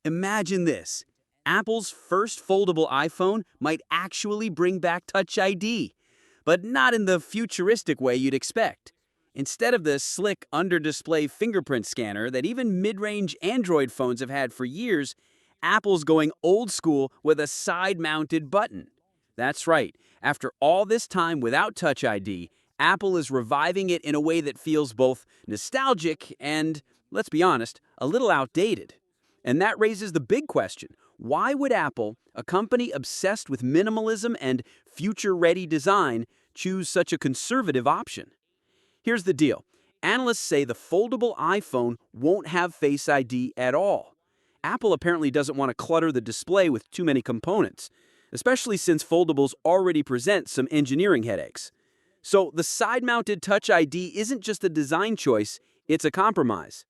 Imagine this. Apple's first foldable iPhone might actually bring back Touch ID, but not in the futuristic way you'd expect. Instead of the slick under-display fingerprint scanner that even mid-range Android phones have had for years, Apple's going old school with a side-mounted button. That's right. After all this time without Touch ID, Apple is reviving it in a way that feels both nostalgic and, let's be honest, a little outdated. And that raises the big question. Why would Apple, a company obsessed with minimalism and future-ready design, choose such a conservative option? Here's the deal. Analysts say the foldable iPhone won't have Face ID at all. Apple apparently doesn't want to clutter the display with too many components, especially since foldables already present some engineering headaches. So the side-mounted Touch ID isn't just a design choice, it's a compromise.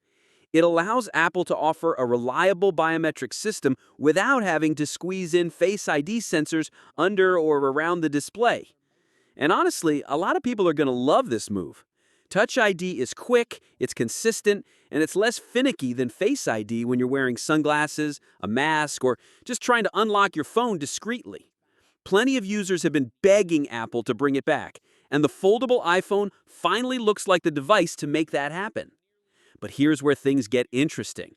It allows Apple to offer a reliable biometric system without having to squeeze in Face ID sensors under or around the display. And honestly, a lot of people are going to love this move. Touch ID is quick, it's consistent, and it's less finicky than Face ID when you're wearing sunglasses, a mask, or just trying to unlock your phone discreetly. Plenty of users have been begging Apple to bring it back, and the foldable iPhone finally looks like the device to make that happen. But here's where things get interesting.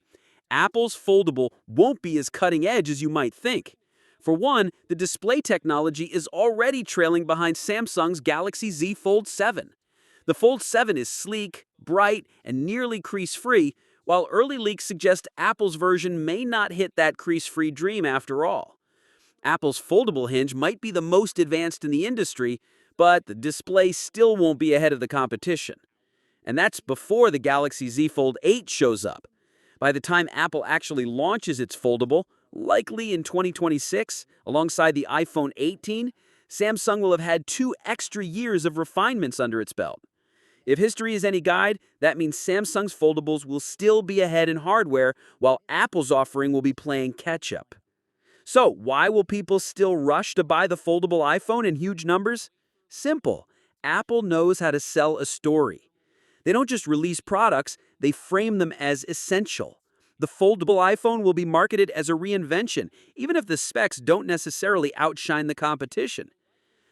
Apple's foldable won't be as cutting edge as you might think. For one, the display technology is already trailing behind Samsung's Galaxy Z Fold 7. The Fold 7 is sleek, bright, and nearly crease-free, while early leaks suggest Apple's version may not hit that crease-free dream after all. Apple's foldable hinge might be the most advanced in the industry, but the display still won't be ahead of the competition. And that's before the Galaxy Z Fold 8 shows up. By the time Apple actually launches its foldable, likely in 2026, alongside the iPhone 18, Samsung will have had 2 extra years of refinements under its belt. If history is any guide, that means Samsung's foldables will still be ahead in hardware, while Apple's offering will be playing catch-up. So, why will people still rush to buy the foldable iPhone in huge numbers? Simple. Apple knows how to sell a story. They don't just release products, they frame them as essential. The foldable iPhone will be marketed as a reinvention, even if the specs don't necessarily outshine the competition.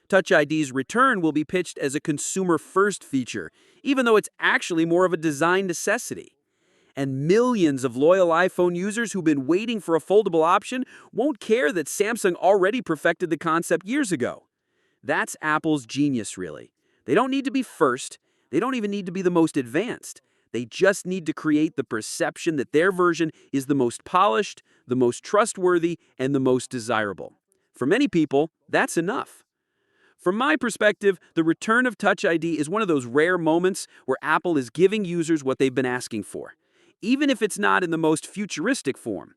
Touch ID's return will be pitched as a consumer-first feature, even though it's actually more of a design necessity. And millions of loyal iPhone users who've been waiting for a foldable option won't care that Samsung already perfected the concept years ago. That's Apple's genius, really. They don't need to be first. They don't even need to be the most advanced. They just need to create the perception that their version is the most polished, the most trustworthy, and the most desirable. For many people, that's enough. From my perspective, the return of Touch ID is one of those rare moments where Apple is giving users what they've been asking for, even if it's not in the most futuristic form.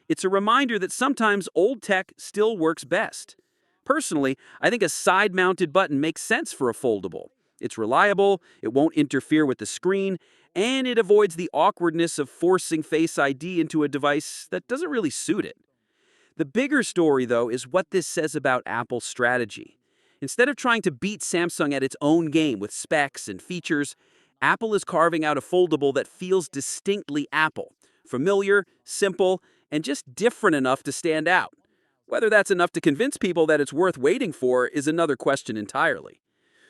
It's a reminder that sometimes old tech still works best. Personally, I think a side-mounted button makes sense for a foldable. It's reliable, it won't interfere with the screen, and it avoids the awkwardness of forcing Face ID into a device that doesn't really suit it. The bigger story, though, is what this says about Apple's strategy. Instead of trying to beat Samsung at its own game with specs and features, Apple is carving out a foldable that feels distinctly Apple, familiar, simple, and just different enough to stand out. Whether that's enough to convince people that it's worth waiting for is another question entirely.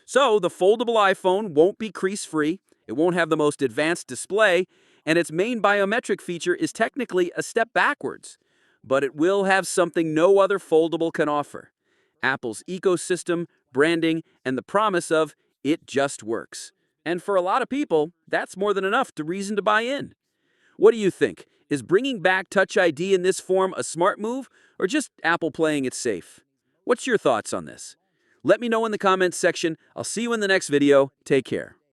So, the foldable iPhone won't be crease-free, it won't have the most advanced display, and its main biometric feature is technically a step backwards. But it will have something no other foldable can offer: Apple's ecosystem, branding, and the promise of "it just works." And for a lot of people, that's more than enough to reason to buy in. What do you think? Is bringing back Touch ID in this form a smart move, or just Apple playing it safe? What's your thoughts on this? Let me know in the comments section. I'll see you in the next video. Take care.